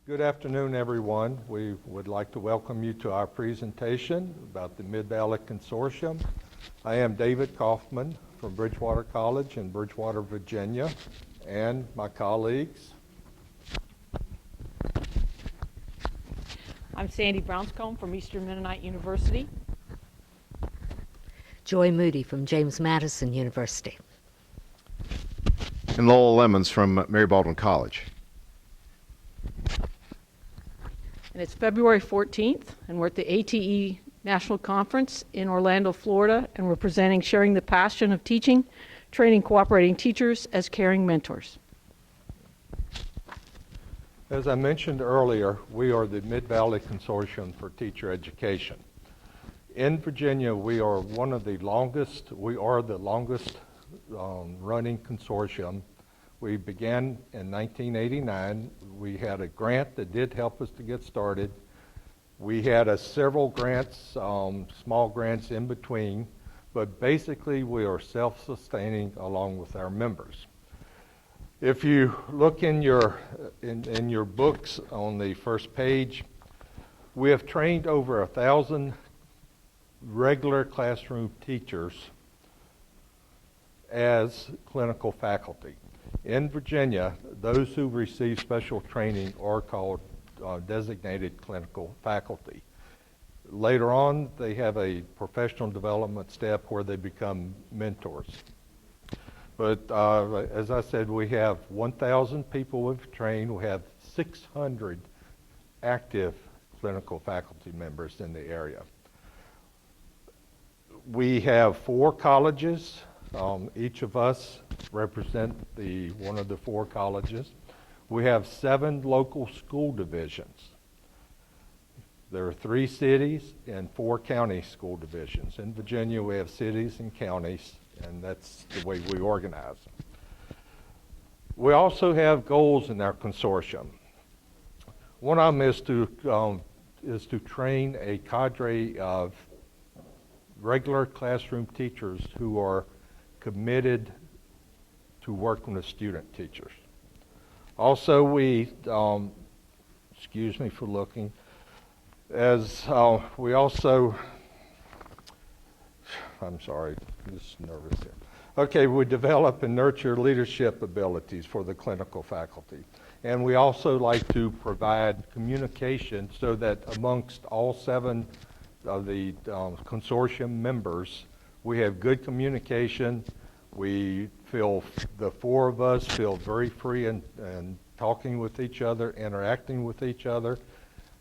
Good afternoon, everyone. We would like to welcome you to our presentation about the MidValley Consortium. I am David Kaufman from Bridgewater College in Bridgewater, Virginia, and my colleagues. I'm Sandy Brownscombe from Eastern Mennonite University. Joy Moody from James Madison University. And Lowell Lemons from Mary Baldwin College. And it's February 14th, and we're at the ATE National Conference in Orlando, Florida, and we're presenting Sharing the Passion of Teaching, Training Cooperating Teachers as Caring Mentors. As I mentioned earlier, we are the MidValley Consortium for Teacher Education. In Virginia, we are the longest running consortium. We began in 1989. We had a grant that did help us to get started. We had several grants, small grants in between, but basically we are self-sustaining along with our members. If you look in your books on the first page, we have trained over 1,000 regular classroom teachers as clinical faculty. In Virginia, those who receive special training are called designated clinical faculty. Later on, they have a professional development step where they become mentors. But as I said, we have 1,000 people we've trained. We have 600 active clinical faculty members in the area. We have 4 colleges. Each of us represent one of the 4 colleges. We have 7 local school divisions. There are 3 cities and 4 county school divisions. In Virginia, we have cities and counties, and that's the way we organize. We also have goals in our consortium. One of them is to train a cadre of regular classroom teachers who are committed to working with student teachers. Also, excuse me for looking, I'm sorry, I'm just nervous here. Okay, we develop and nurture leadership abilities for the clinical faculty. And we also like to provide communication so that amongst all 7 of the consortium members, we have good communication. We feel, the 4 of us feel very free in talking with each other, interacting with each other.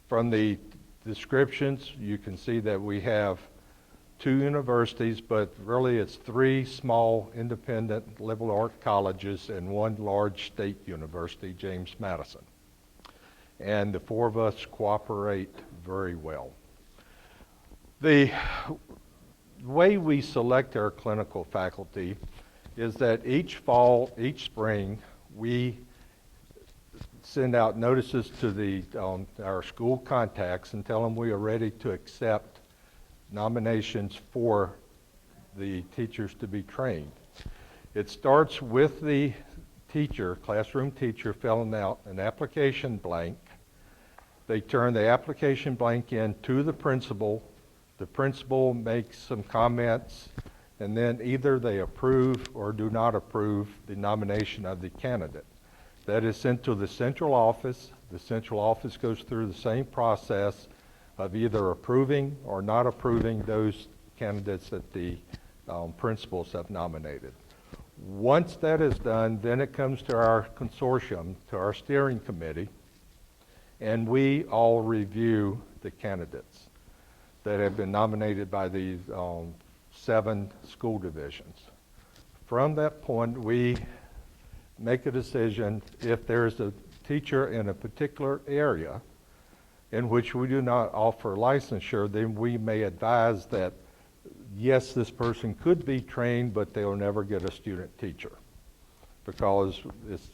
From the descriptions, you can see that we have 2 universities, but really it's 3 small independent liberal arts colleges and 1 large state university, James Madison. And the 4 of us cooperate very well. The way we select our clinical faculty is that each fall, each spring, we send out notices to our school contacts and tell them we are ready to accept nominations for the teachers to be trained. It starts with the classroom teacher filling out an application blank. They turn the application blank in to the principal. The principal makes some comments, and then either they approve or do not approve the nomination of the candidate. That is sent to the central office. The central office goes through the same process of either approving or not approving those candidates that the principals have nominated. Once that is done, then it comes to our consortium, to our steering committee, and we all review the candidates that have been nominated by the 7 school divisions. From that point, we make a decision if there's a teacher in a particular area in which we do not offer licensure, then we may advise that, yes, this person could be trained, but they'll never get a student teacher because it's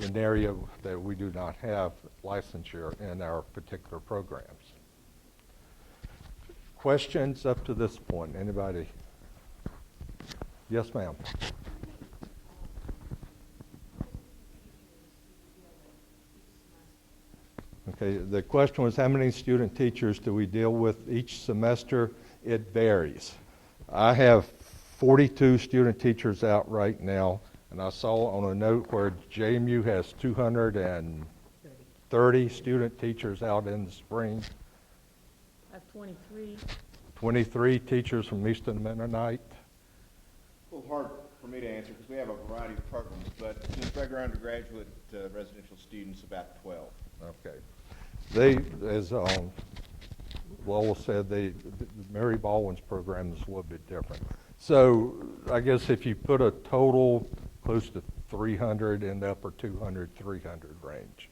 an area that we do not have licensure in our particular programs. Questions up to this point? Anybody? Yes, ma'am. Okay, the question was how many student teachers do we deal with each semester? It varies. I have 42 student teachers out right now, and I saw on a note where JMU has 230 student teachers out in the spring. I have 23. 23 teachers from Easton Mennonite. A little hard for me to answer because we have a variety of programs, but since regular undergraduate residential students, about 12. Okay. They, as Lowell said, the Mary Baldwin's program is a little bit different. So I guess if you put a total close to 300 in the upper 200, 300 range.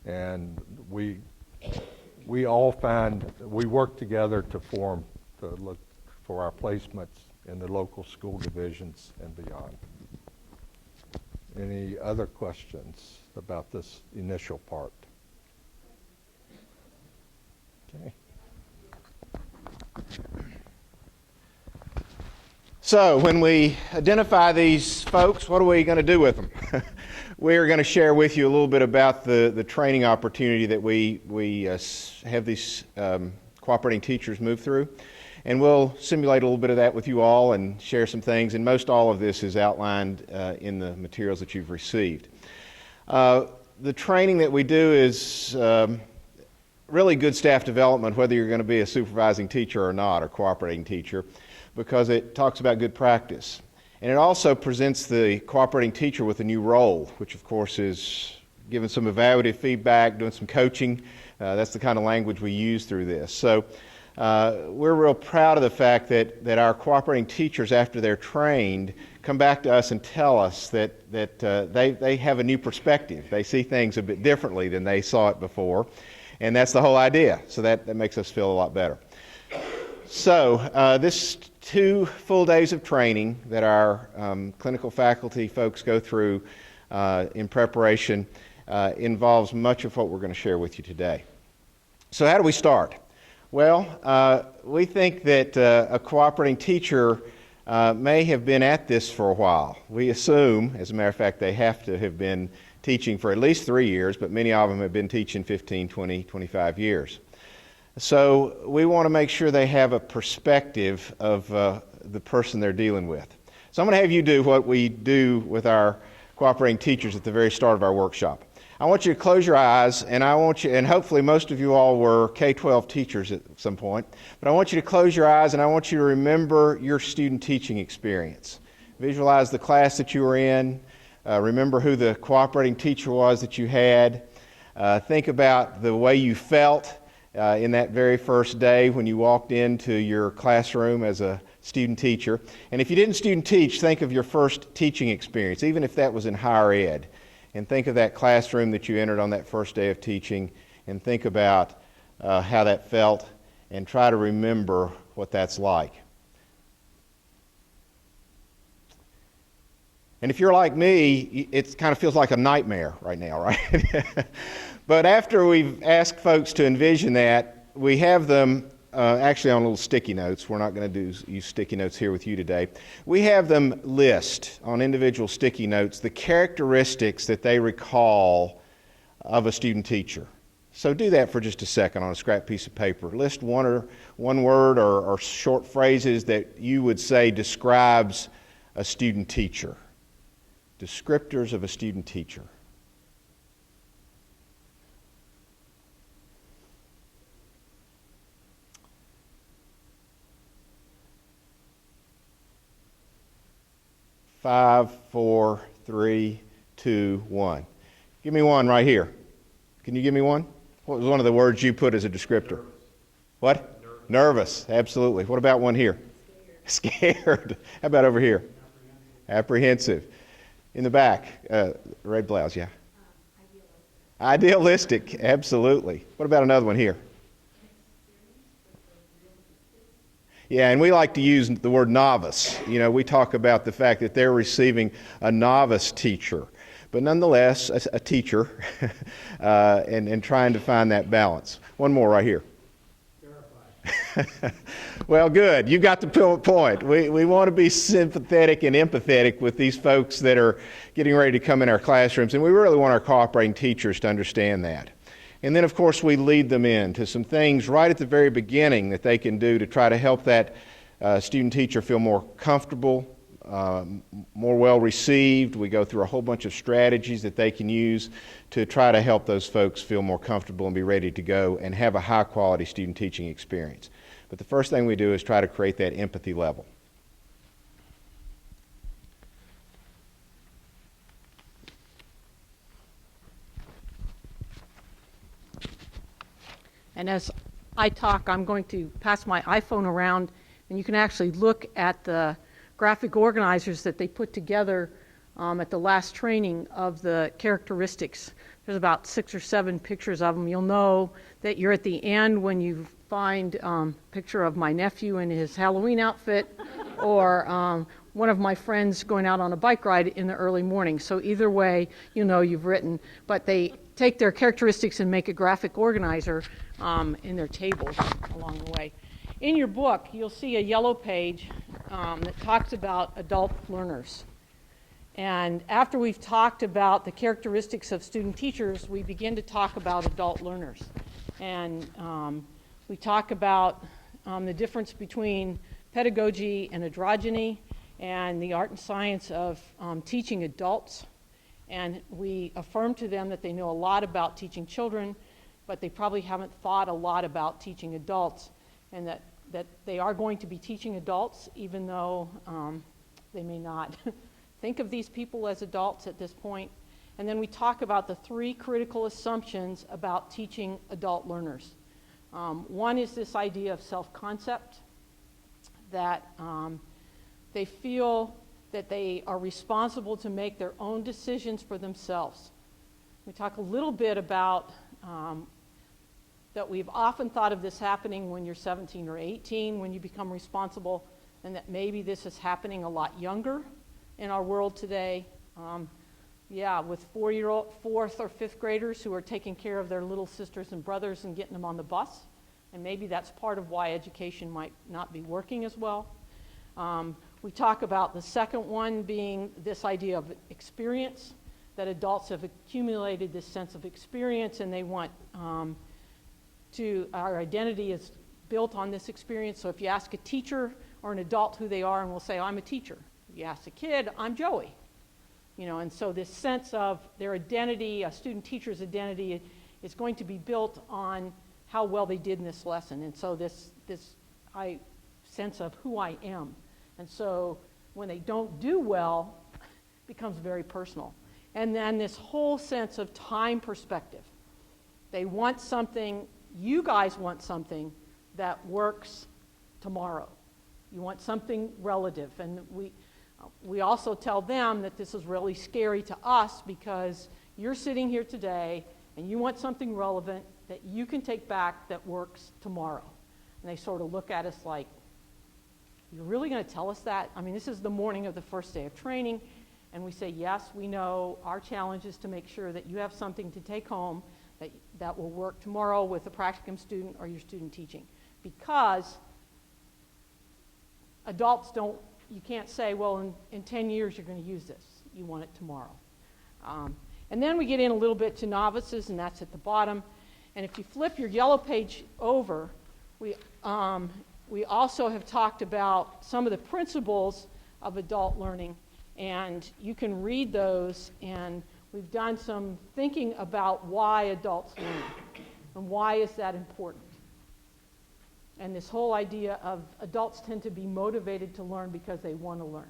And we all we work together to look for our placements in the local school divisions and beyond. Any other questions about this initial part? Okay. So when we identify these folks, what are we going to do with them? We're going to share with you a little bit about the training opportunity that we have these cooperating teachers move through. And we'll simulate a little bit of that with you all and share some things. And most all of this is outlined in the materials that you've received. The training that we do is really good staff development, whether you're going to be a supervising teacher or not, or cooperating teacher, because it talks about good practice. And it also presents the cooperating teacher with a new role, which of course is giving some evaluative feedback, doing some coaching. That's the kind of language we use through this. So we're real proud of the fact that our cooperating teachers, after they're trained, come back to us and tell us that they have a new perspective. They see things a bit differently than they saw it before. And that's the whole idea. So that makes us feel a lot better. So this 2 full days of training that our clinical faculty folks go through in preparation involves much of what we're going to share with you today. So how do we start? Well, we think that a cooperating teacher may have been at this for a while. We assume, as a matter of fact, they have to have been teaching for at least 3 years, but many of them have been teaching 15, 20, 25 years. So we want to make sure they have a perspective of the person they're dealing with. So I'm going to have you do what we do with our cooperating teachers at the very start of our workshop. I want you to close your eyes, and and hopefully most of you all were K-12 teachers at some point, but I want you to close your eyes and I want you to remember your student teaching experience. Visualize the class that you were in. Remember who the cooperating teacher was that you had. Think about the way you felt in that very first day when you walked into your classroom as a student teacher. And if you didn't student teach, think of your first teaching experience, even if that was in higher ed. And think of that classroom that you entered on that first day of teaching, and think about how that felt, and try to remember what that's like. And if you're like me, it kind of feels like a nightmare right now, right? But after we've asked folks to envision that, we have them actually on little sticky notes. We're not going to use sticky notes here with you today. We have them list on individual sticky notes the characteristics that they recall of a student teacher. So do that for just a second on a scrap piece of paper. List one word or short phrases that you would say describes a student teacher. Descriptors of a student teacher. Five, four, three, two, one. Give me one right here. Can you give me one? What was one of the words you put as a descriptor? Nervous. What? Nervous, absolutely. What about one here? Scared. How about over here? Apprehensive. In the back, red blouse, yeah. Idealistic, absolutely. What about another one here? Yeah, and we like to use the word novice. You know, we talk about the fact that they're receiving a novice teacher, but nonetheless, a teacher, and trying to find that balance. One more right here. Well, good. You got the point. We want to be sympathetic and empathetic with these folks that are getting ready to come in our classrooms, and we really want our cooperating teachers to understand that. And then, of course, we lead them into some things right at the very beginning that they can do to try to help that student teacher feel more comfortable, more well received. We go through a whole bunch of strategies that they can use to try to help those folks feel more comfortable and be ready to go and have a high quality student teaching experience. But the first thing we do is try to create that empathy level. And as I talk, I'm going to pass my iPhone around, and you can actually look at the graphic organizers that they put together at the last training of the characteristics. There's about 6 or 7 pictures of them. You'll know that you're at the end when you find a picture of my nephew in his Halloween outfit or one of my friends going out on a bike ride in the early morning. So either way, you know you've written. But they take their characteristics and make a graphic organizer in their tables along the way. In your book, you'll see a yellow page that talks about adult learners. And after we've talked about the characteristics of student teachers, we begin to talk about adult learners. And we talk about the difference between pedagogy and androgyny and the art and science of teaching adults. And we affirm to them that they know a lot about teaching children, but they probably haven't thought a lot about teaching adults, and that they are going to be teaching adults, even though they may not think of these people as adults at this point. And then we talk about the 3 critical assumptions about teaching adult learners. One is this idea of self-concept, that they feel that they are responsible to make their own decisions for themselves. We talk a little bit about that we've often thought of this happening when you're 17 or 18, when you become responsible, and that maybe this is happening a lot younger in our world today. With 4th or 5th graders who are taking care of their little sisters and brothers and getting them on the bus. And maybe that's part of why education might not be working as well. We talk about the second one being this idea of experience, that adults have accumulated this sense of experience and they want our identity is built on this experience. So if you ask a teacher or an adult who they are, and we'll say, I'm a teacher. If you ask a kid, I'm Joey. And so this sense of their identity, a student teacher's identity, is going to be built on how well they did in this lesson. And so this sense of who I am. And so when they don't do well, it becomes very personal. And then this whole sense of time perspective. They want something, you guys want something that works tomorrow. You want something relative. And we also tell them that this is really scary to us because you're sitting here today and you want something relevant that you can take back that works tomorrow. And they sort of look at us like, you're really going to tell us that? I mean, this is the morning of the first day of training, and we say, yes, we know our challenge is to make sure that you have something to take home that will work tomorrow with a practicum student or your student teaching. Because adults you can't say, well, in 10 years you're going to use this. You want it tomorrow. And then we get in a little bit to novices, and that's at the bottom. And if you flip your yellow page over, we also have talked about some of the principles of adult learning, and you can read those, and we've done some thinking about why adults learn, and why is that important. And this whole idea of adults tend to be motivated to learn because they want to learn.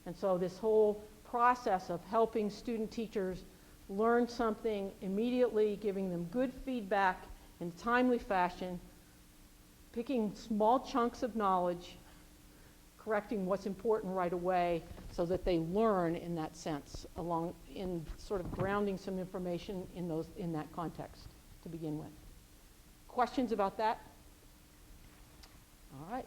And so this whole process of helping student teachers learn something immediately, giving them good feedback in a timely fashion, picking small chunks of knowledge, correcting what's important right away so that they learn in that sense, in sort of grounding some information in that context to begin with. Questions about that? All right.